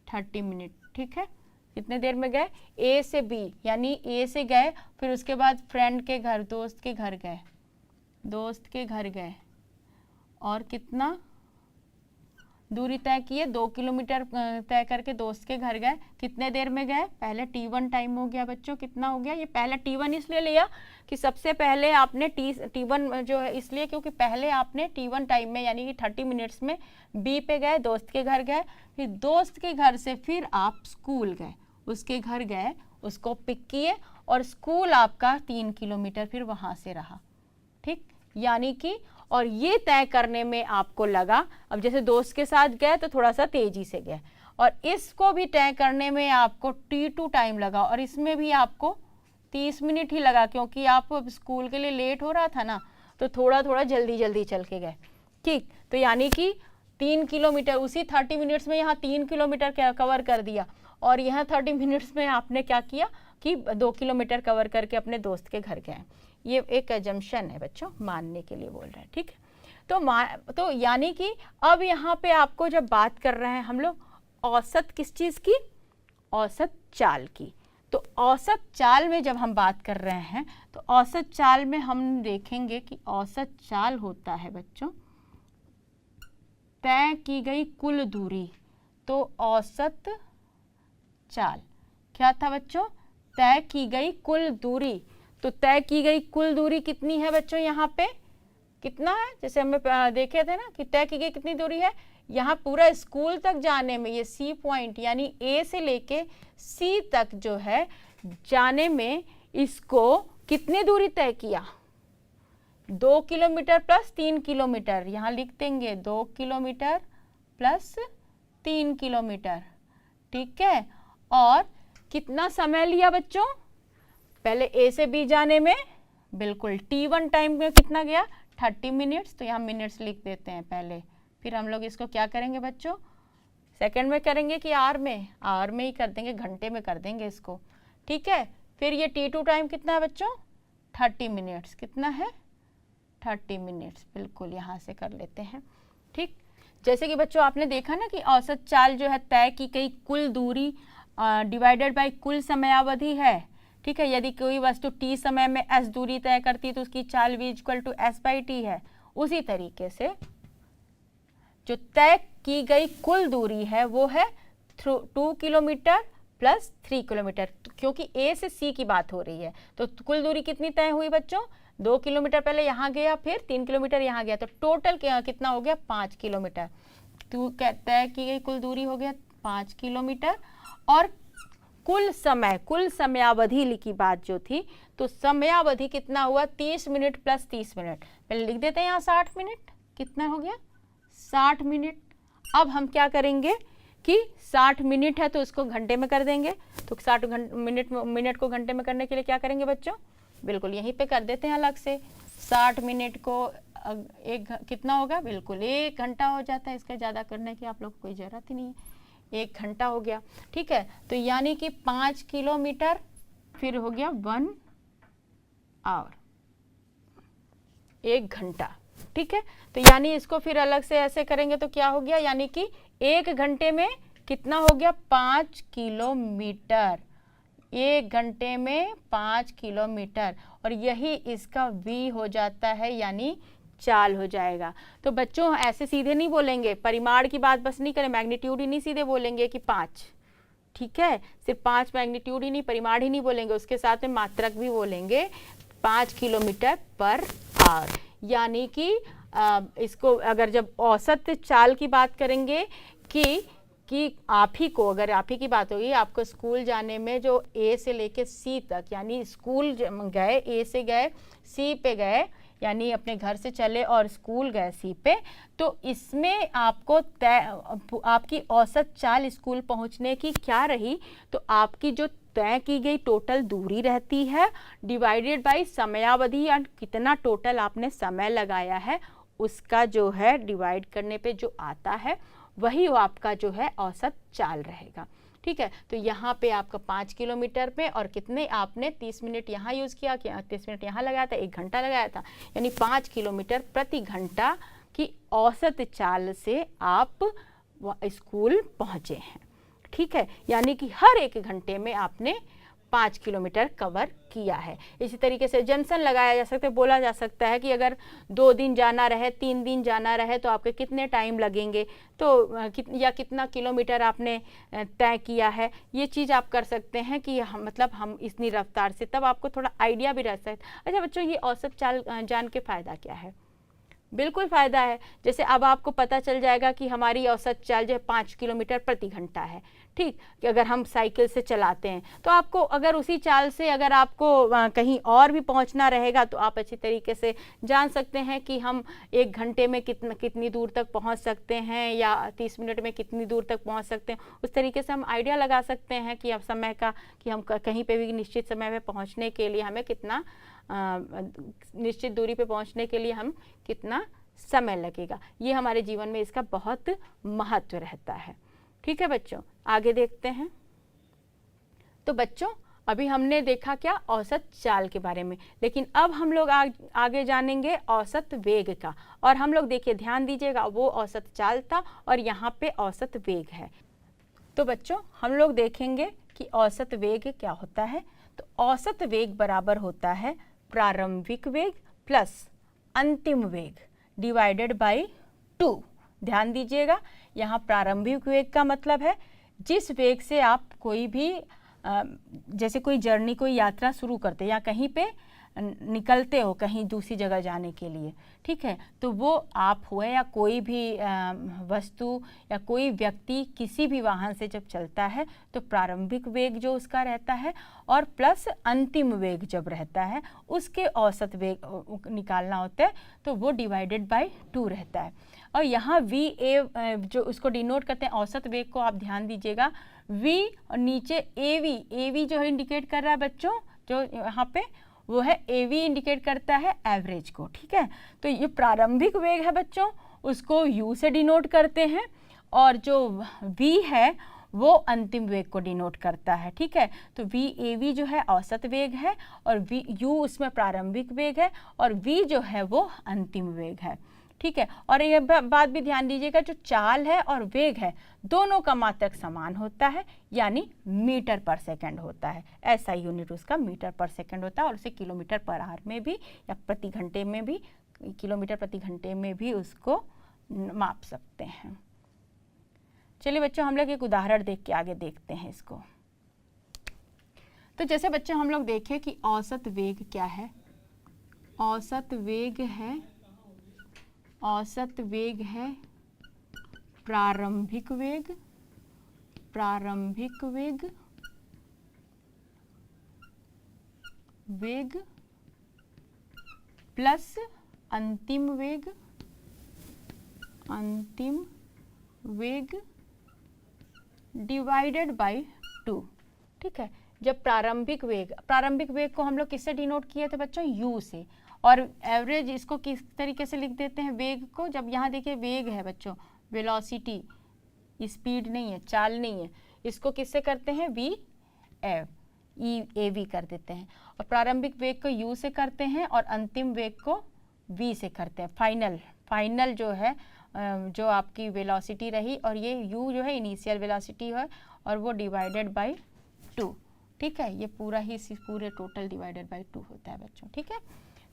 30 मिनट। ठीक है, कितने देर में गए, ए से बी, यानी ए से गए, फिर उसके बाद फ्रेंड के घर, दोस्त के घर गए, दोस्त के घर गए, और कितना दूरी तय किए, 2 किलोमीटर तय करके दोस्त के घर गए, कितने देर में गए, पहले T1 टाइम हो गया बच्चों, कितना हो गया, ये पहले T1 इसलिए लिया कि सबसे पहले आपने T1 जो है इसलिए क्योंकि पहले आपने T1 टाइम में यानी कि 30 मिनट्स में बी पे गए, दोस्त के घर गए, फिर दोस्त के घर से फिर आप स्कूल गए, उसके घर गए, उसको पिक किए, और स्कूल आपका 3 किलोमीटर फिर वहाँ से रहा। ठीक, यानी कि और ये तय करने में आपको लगा, अब जैसे दोस्त के साथ गए तो थोड़ा सा तेजी से गए, और इसको भी तय करने में आपको T2 टाइम लगा, और इसमें भी आपको 30 मिनट ही लगा, क्योंकि आप स्कूल के लिए लेट हो रहा था ना, तो थोड़ा थोड़ा जल्दी जल्दी चल के गए। ठीक, तो यानी कि 3 किलोमीटर उसी 30 मिनट्स में यहाँ 3 किलोमीटर कवर कर दिया, और यहाँ 30 मिनट्स में आपने क्या किया कि 2 किलोमीटर कवर करके अपने दोस्त के घर गए। ये एक अजम्पशन है बच्चों, मानने के लिए बोल रहे हैं। ठीक है, तो यानी कि अब यहाँ पे आपको जब बात कर रहे हैं हम लोग औसत किस चीज़ की, औसत चाल की, तो औसत चाल में जब हम बात कर रहे हैं तो औसत चाल में हम देखेंगे कि औसत चाल होता है बच्चों तय की गई कुल दूरी। तो औसत चाल क्या था बच्चों, तय की गई कुल दूरी। तो तय की गई कुल दूरी कितनी है बच्चों, यहाँ पे कितना है, जैसे हमें देखे थे ना कि तय की गई कितनी दूरी है, यहाँ पूरा स्कूल तक जाने में ये सी पॉइंट यानी ए से लेके सी तक जो है जाने में इसको कितनी दूरी तय किया, 2 किलोमीटर प्लस 3 किलोमीटर, यहाँ लिख देंगे 2 किलोमीटर प्लस 3 किलोमीटर। ठीक है, और कितना समय लिया बच्चों, पहले ए से बी जाने में बिल्कुल T1 टाइम में कितना गया 30 मिनट्स, तो यहाँ मिनट्स लिख देते हैं पहले, फिर हम लोग इसको क्या करेंगे बच्चों, सेकंड में करेंगे कि आर में ही कर देंगे, घंटे में कर देंगे इसको। ठीक है, फिर ये T2 टाइम कितना है बच्चों 30 मिनट्स, कितना है 30 मिनट्स, बिल्कुल यहाँ से कर लेते हैं। ठीक, जैसे कि बच्चों आपने देखा ना कि औसत चाल जो है तय की गई कुल दूरी डिवाइडेड बाय कुल समयावधि है। ठीक है, यदि कोई वस्तु t समय में s दूरी तय करती है तो उसकी चाल v इक्वल टू s/t है। उसी तरीके से जो तय की गई कुल दूरी है वो है 2 किलोमीटर प्लस 3 किलोमीटर, क्योंकि a से c की बात हो रही है। तो कुल दूरी कितनी तय हुई बच्चों, 2 किलोमीटर पहले यहाँ गया, फिर 3 किलोमीटर यहाँ गया, तो टोटल कितना हो गया 5 किलोमीटर। तो तय की गई कुल दूरी हो गया 5 किलोमीटर, और कुल समयावधि की बात जो थी, तो समयावधि कितना हुआ 30 मिनट प्लस 30 मिनट, पहले लिख देते हैं यहाँ 60 मिनट, कितना हो गया 60 मिनट। अब हम क्या करेंगे कि 60 मिनट है तो इसको घंटे में कर देंगे, तो 60 मिनट को घंटे में करने के लिए क्या करेंगे बच्चों, बिल्कुल यहीं पे कर देते हैं अलग से। 60 मिनट को कितना होगा, बिल्कुल 1 घंटा हो जाता है, इसका ज़्यादा करने की आप लोग को कोई ज़रूरत ही नहीं है, 1 घंटा हो गया। ठीक है, तो यानी कि 5 किलोमीटर फिर हो गया 1 आवर, 1 घंटा। ठीक है, तो यानी इसको फिर अलग से ऐसे करेंगे तो क्या हो गया, यानी कि 1 घंटे में कितना हो गया 5 किलोमीटर, 1 घंटे में 5 किलोमीटर, और यही इसका v हो जाता है, यानी चाल हो जाएगा। तो बच्चों ऐसे सीधे नहीं बोलेंगे, परिमाण की बात बस नहीं करें, मैग्नीट्यूड ही नहीं सीधे बोलेंगे कि 5। ठीक है, सिर्फ 5 मैग्नीट्यूड ही नहीं, परिमाण ही नहीं बोलेंगे, उसके साथ में मात्रक भी बोलेंगे 5 किलोमीटर पर आवर। यानी कि इसको अगर जब औसत चाल की बात करेंगे कि आप ही को, अगर आप ही की बात होगी, आपको स्कूल जाने में जो ए से लेके सी तक, यानी स्कूल गए, ए से गए सी पे गए, यानी अपने घर से चले और स्कूल गए सी पे, तो इसमें आपको आपकी औसत चाल स्कूल पहुंचने की क्या रही, तो आपकी जो तय की गई टोटल दूरी रहती है डिवाइडेड बाय समयावधि, या कितना टोटल आपने समय लगाया है उसका जो है डिवाइड करने पे जो आता है वही वो आपका जो है औसत चाल रहेगा। ठीक है, तो यहाँ पे आपका 5 किलोमीटर पे और कितने आपने 30 मिनट यहाँ यूज़ किया, 30 मिनट यहाँ लगाया था, 1 घंटा लगाया था, यानी 5 किलोमीटर प्रति घंटा की औसत चाल से आप स्कूल पहुँचे हैं। ठीक है, यानी कि हर 1 घंटे में आपने 5 किलोमीटर कवर किया है। इसी तरीके से जंक्शन लगाया जा सकता है, बोला जा सकता है कि अगर 2 दिन जाना रहे, 3 दिन जाना रहे तो आपके कितने टाइम लगेंगे, तो या कितना किलोमीटर आपने तय किया है, ये चीज़ आप कर सकते हैं कि हम इतनी रफ्तार से, तब आपको थोड़ा आइडिया भी रह सकता है। अच्छा बच्चों, ये औसत चाल जान के फ़ायदा क्या है? बिल्कुल फ़ायदा है। जैसे अब आपको पता चल जाएगा कि हमारी औसत चाल जो है 5 किलोमीटर प्रति घंटा है। ठीक, कि अगर हम साइकिल से चलाते हैं तो आपको अगर उसी चाल से अगर आपको कहीं और भी पहुंचना रहेगा तो आप अच्छी तरीके से जान सकते हैं कि हम 1 घंटे में कितनी दूर तक पहुंच सकते हैं या 30 मिनट में कितनी दूर तक पहुंच सकते हैं। उस तरीके से हम आइडिया लगा सकते हैं कि अब समय का, कि हम कहीं पे भी निश्चित समय में पहुँचने के लिए हमें कितना निश्चित दूरी पे पहुंचने के लिए हम कितना समय लगेगा। ये हमारे जीवन में इसका बहुत महत्व रहता है। ठीक है बच्चों, आगे देखते हैं। तो बच्चों, अभी हमने देखा क्या, औसत चाल के बारे में, लेकिन अब हम लोग आगे जानेंगे औसत वेग का। और हम लोग देखिए, ध्यान दीजिएगा, वो औसत चाल था और यहाँ पे औसत वेग है। तो बच्चों, हम लोग देखेंगे कि औसत वेग क्या होता है। तो औसत वेग बराबर होता है प्रारंभिक वेग प्लस अंतिम वेग डिवाइडेड बाय 2। ध्यान दीजिएगा, यहाँ प्रारंभिक वेग का मतलब है जिस वेग से आप कोई भी जैसे कोई जर्नी, कोई यात्रा शुरू करते या कहीं पे निकलते हो कहीं दूसरी जगह जाने के लिए। ठीक है, तो वो आप हुए या कोई भी वस्तु या कोई व्यक्ति किसी भी वाहन से जब चलता है तो प्रारंभिक वेग जो उसका रहता है और प्लस अंतिम वेग जब रहता है उसके औसत वेग निकालना होता है, तो वो डिवाइडेड बाय 2 रहता है। और यहाँ वी ए जो उसको डिनोट करते हैं औसत वेग को, आप ध्यान दीजिएगा, वी और नीचे ए वी जो है इंडिकेट कर रहा है बच्चों, जो यहाँ पे वो है AV इंडिकेट करता है एवरेज को। ठीक है, तो ये प्रारंभिक वेग है बच्चों, उसको U से डिनोट करते हैं, और जो V है वो अंतिम वेग को डिनोट करता है। ठीक है, तो VAV जो है औसत वेग है और U उसमें प्रारंभिक वेग है और V जो है वो अंतिम वेग है। ठीक है, और ये बात भी ध्यान दीजिएगा, जो चाल है और वेग है दोनों का मात्रक समान होता है, यानी मीटर पर सेकंड होता है। ऐसा यूनिट उसका मीटर पर सेकंड होता है, और उसे किलोमीटर पर आवर में भी या प्रति घंटे में भी, किलोमीटर प्रति घंटे में भी उसको माप सकते हैं। चलिए बच्चों, हम लोग एक उदाहरण देख के आगे देखते हैं इसको। तो जैसे बच्चों हम लोग देखें कि औसत वेग क्या है। औसत वेग है प्रारंभिक वेग प्लस अंतिम वेग डिवाइडेड बाय 2। ठीक है, जब प्रारंभिक वेग को हम लोग किससे डिनोट किए थे बच्चों, U से, और एवरेज इसको किस तरीके से लिख देते हैं वेग को, जब यहाँ देखिए वेग है बच्चों, वेलोसिटी, स्पीड नहीं है, चाल नहीं है, इसको किससे करते हैं, VAV कर देते हैं, और प्रारंभिक वेग को U से करते हैं और अंतिम वेग को V से करते हैं। फाइनल जो है जो आपकी वेलोसिटी रही, और ये U जो है इनिशियल वेलोसिटी है, और वो डिवाइडेड बाय 2। ठीक है, ये पूरे टोटल डिवाइडेड बाय 2 होता है बच्चों। ठीक है,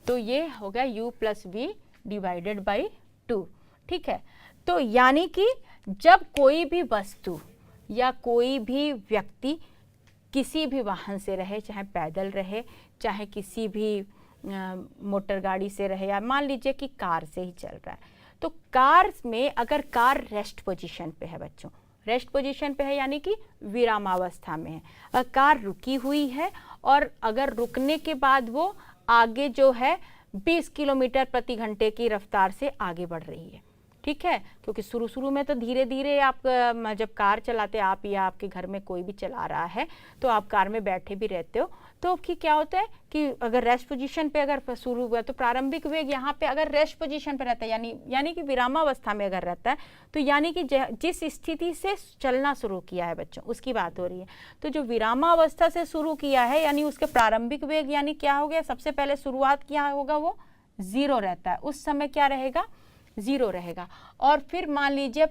तो ये हो गया U plus V divided by 2। ठीक है, तो यानी कि जब कोई भी वस्तु या कोई भी व्यक्ति किसी भी वाहन से रहे, चाहे पैदल रहे, चाहे किसी भी मोटर गाड़ी से रहे, या मान लीजिए कि कार से ही चल रहा है, तो कार में अगर कार रेस्ट पोजीशन पे है बच्चों, रेस्ट पोजीशन पे है यानी कि विरामावस्था में है, अगर कार रुकी हुई है और अगर रुकने के बाद वो आगे जो है 20 किलोमीटर प्रति घंटे की रफ्तार से आगे बढ़ रही है। ठीक है, क्योंकि शुरू में तो धीरे धीरे आप जब कार चलाते आप या आपके घर में कोई भी चला रहा है तो आप कार में बैठे भी रहते हो, तो कि क्या होता है कि अगर रेस्ट पोजीशन पे अगर शुरू हुआ तो प्रारंभिक वेग यहाँ पे अगर रेस्ट पोजीशन पे रहता है यानी कि विरामावस्था में अगर रहता है तो यानी कि जिस स्थिति से चलना शुरू किया है बच्चों उसकी बात हो रही है। तो जो विरामावस्था से शुरू किया है यानी उसके प्रारंभिक वेग यानी क्या हो गया, सबसे पहले शुरुआत क्या होगा, वो 0 रहता है, उस समय क्या रहेगा, 0 रहेगा। और फिर मान लीजिए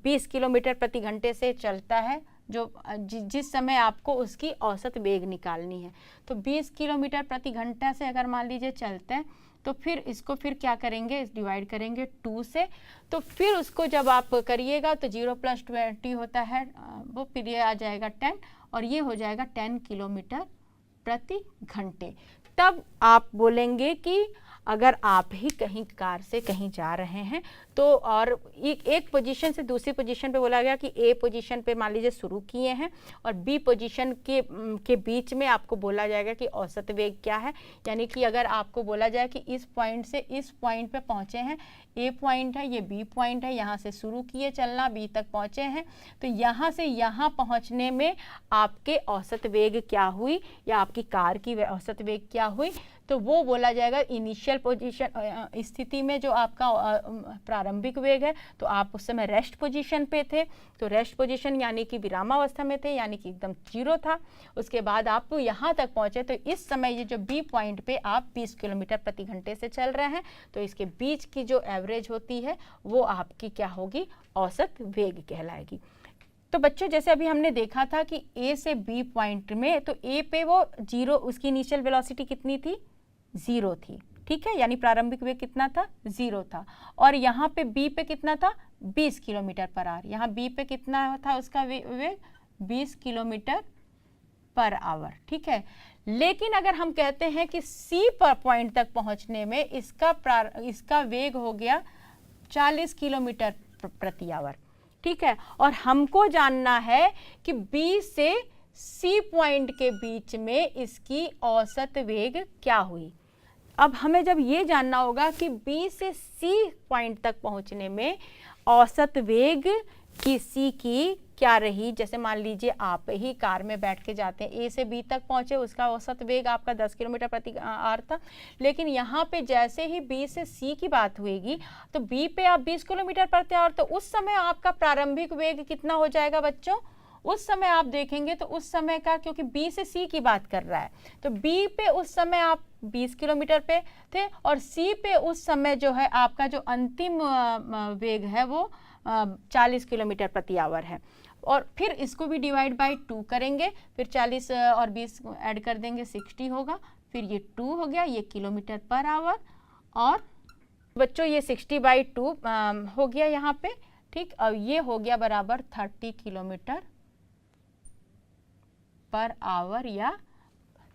20 किलोमीटर प्रति घंटे से चलता है, जो जिस समय आपको उसकी औसत वेग निकालनी है। तो 20 किलोमीटर प्रति घंटा से अगर मान लीजिए चलते हैं तो फिर इसको फिर क्या करेंगे, डिवाइड करेंगे 2 से, तो फिर उसको जब आप करिएगा तो 0 + 20 होता है, वो फिर ये आ जाएगा 10 और ये हो जाएगा 10 किलोमीटर प्रति घंटे। तब आप बोलेंगे कि अगर आप ही कहीं कार से कहीं जा रहे हैं तो और एक पोजीशन से दूसरी पोजीशन पे बोला गया कि ए पोजीशन पे मान लीजिए शुरू किए हैं और बी पोजीशन के बीच में आपको बोला जाएगा कि औसत वेग क्या है। यानी कि अगर आपको बोला जाए कि इस पॉइंट से इस पॉइंट पे पहुंचे हैं, ए पॉइंट है, ये बी पॉइंट है, यहाँ से शुरू किए चलना, बी तक पहुंचे हैं, तो यहाँ से यहाँ पहुँचने में आपके औसत वेग क्या हुई या आपकी कार की औसत वेग क्या हुई, तो वो बोला जाएगा इनिशियल पोजीशन स्थिति में जो आपका प्रारंभिक वेग है। तो आप उस समय रेस्ट पोजीशन पे थे, तो रेस्ट पोजीशन यानी कि विरामावस्था में थे, यानी कि एकदम 0 था। उसके बाद आप यहाँ तक पहुँचे, तो इस समय ये जो बी पॉइंट पे आप 20 किलोमीटर प्रति घंटे से चल रहे हैं, तो इसके बीच की जो एवरेज होती है वो आपकी क्या होगी, औसत वेग कहलाएगी। तो बच्चों जैसे अभी हमने देखा था कि ए से बी पॉइंट में, तो ए पे वो 0, उसकी इनिशियल वेलोसिटी कितनी थी, 0 थी। ठीक है, यानी प्रारंभिक वेग कितना था, 0 था। और यहाँ पे बी पे कितना था, 20 किलोमीटर पर आवर। यहाँ बी पे कितना था उसका वेग, 20 किलोमीटर पर आवर। ठीक है, लेकिन अगर हम कहते हैं कि सी पर पॉइंट तक पहुँचने में इसका वेग हो गया 40 किलोमीटर प्रति आवर। ठीक है, और हमको जानना है कि बी से सी पॉइंट के बीच में इसकी औसत वेग क्या हुई। अब हमें जब ये जानना होगा कि बी से सी पॉइंट तक पहुंचने में औसत वेग की सी की क्या रही। जैसे मान लीजिए आप ही कार में बैठ के जाते हैं, ए से बी तक पहुंचे, उसका औसत वेग आपका 10 किलोमीटर प्रति आवर था, लेकिन यहाँ पे जैसे ही बी से सी की बात हुएगी तो बी पे आप 20 किलोमीटर प्रति आवर, तो उस समय आपका प्रारंभिक वेग कितना हो जाएगा बच्चों। उस समय आप देखेंगे तो उस समय का, क्योंकि बी से सी की बात कर रहा है, तो बी पे उस समय आप 20 किलोमीटर पे थे और सी पे उस समय जो है आपका जो अंतिम वेग है वो 40 किलोमीटर प्रति आवर है। और फिर इसको भी डिवाइड बाय 2 करेंगे, फिर 40 और 20 ऐड कर देंगे, 60 होगा, फिर ये 2 हो गया, ये किलोमीटर पर आवर, और बच्चों ये 60/2 हो गया यहाँ पे। ठीक, अब ये हो गया बराबर 30 किलोमीटर पर आवर या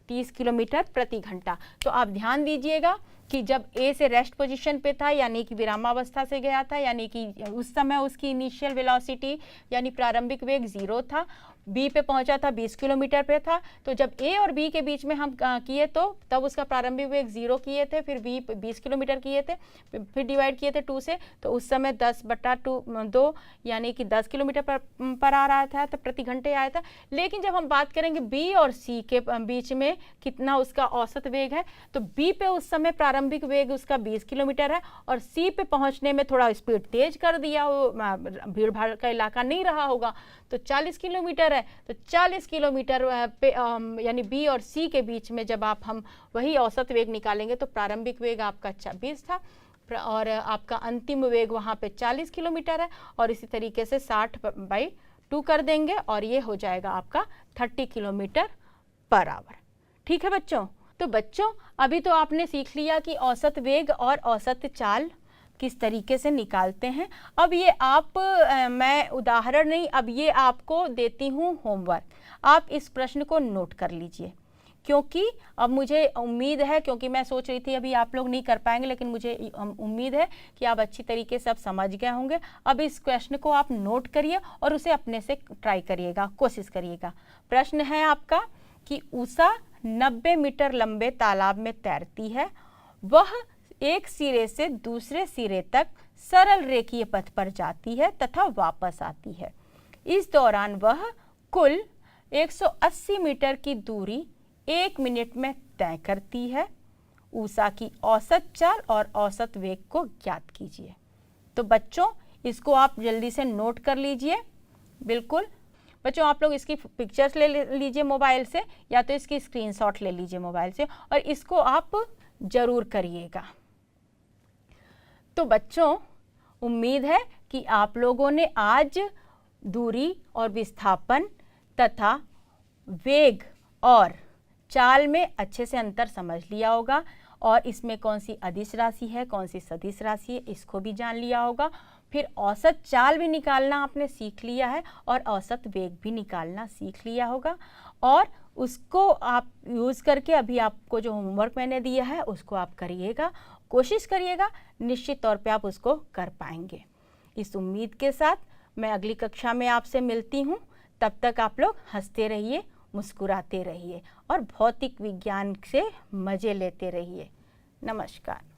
30 किलोमीटर प्रति घंटा। तो आप ध्यान दीजिएगा कि जब ए से रेस्ट पोजीशन पे था यानी कि विरामावस्था से गया था, यानी कि उस समय उसकी इनिशियल वेलोसिटी यानी प्रारंभिक वेग 0 था, बी पे पहुंचा था 20 किलोमीटर पे था, तो जब ए और बी के बीच में हम किए तो तब उसका प्रारंभिक वेग 0 किए थे, फिर बी 20 किलोमीटर किए थे, फिर डिवाइड किए थे 2 से, तो उस समय 10/2 यानी कि 10 किलोमीटर पर आ रहा था, तो प्रति घंटे आया था। लेकिन जब हम बात करेंगे बी और सी के बीच में कितना उसका औसत वेग है, तो बी पे उस समय प्रारंभिक वेग उसका 20 किलोमीटर है और सी पे पहुंचने में थोड़ा स्पीड तेज कर दिया, वो भीड़ भाड़ का इलाका नहीं रहा होगा, तो 40 किलोमीटर है। तो 40 किलोमीटर पे यानी बी और सी के बीच में जब हम वही औसत वेग निकालेंगे तो प्रारंभिक वेग आपका 20 था और आपका अंतिम वेग वहाँ पे 40 किलोमीटर है, और इसी तरीके से 60/2 कर देंगे और ये हो जाएगा आपका 30 किलोमीटर पर आवर। ठीक है बच्चों, तो बच्चों अभी तो आपने सीख लिया कि औसत वेग और औसत चाल किस तरीके से निकालते हैं। अब ये मैं उदाहरण नहीं, अब ये आपको देती हूँ होमवर्क, आप इस प्रश्न को नोट कर लीजिए, क्योंकि अब मुझे उम्मीद है, क्योंकि मैं सोच रही थी अभी आप लोग नहीं कर पाएंगे, लेकिन मुझे उम्मीद है कि आप अच्छी तरीके से अब समझ गए होंगे। अब इस प्रश्न को आप नोट करिए और उसे अपने से ट्राई करिएगा, कोशिश करिएगा। प्रश्न है आपका कि उषा 90 मीटर लंबे तालाब में तैरती है वह एक सिरे से दूसरे सिरे तक सरल रेखीय पथ पर जाती है तथा वापस आती है। इस दौरान वह कुल 180 मीटर की दूरी 1 मिनट में तय करती है। ऊषा की औसत चाल और औसत वेग को ज्ञात कीजिए। तो बच्चों इसको आप जल्दी से नोट कर लीजिए। बिल्कुल बच्चों, आप लोग इसकी पिक्चर्स ले लीजिए मोबाइल से, या तो इसकी स्क्रीनशॉट ले लीजिए मोबाइल से, और इसको आप ज़रूर करिएगा। तो बच्चों उम्मीद है कि आप लोगों ने आज दूरी और विस्थापन तथा वेग और चाल में अच्छे से अंतर समझ लिया होगा, और इसमें कौन सी अदिश राशि है, कौन सी सदिश राशि है, इसको भी जान लिया होगा। फिर औसत चाल भी निकालना आपने सीख लिया है, और औसत वेग भी निकालना सीख लिया होगा, और उसको आप यूज़ करके अभी आपको जो होमवर्क मैंने दिया है उसको आप करिएगा, कोशिश करिएगा, निश्चित तौर पे आप उसको कर पाएंगे। इस उम्मीद के साथ मैं अगली कक्षा में आपसे मिलती हूँ। तब तक आप लोग हंसते रहिए, मुस्कुराते रहिए और भौतिक विज्ञान से मज़े लेते रहिए। नमस्कार।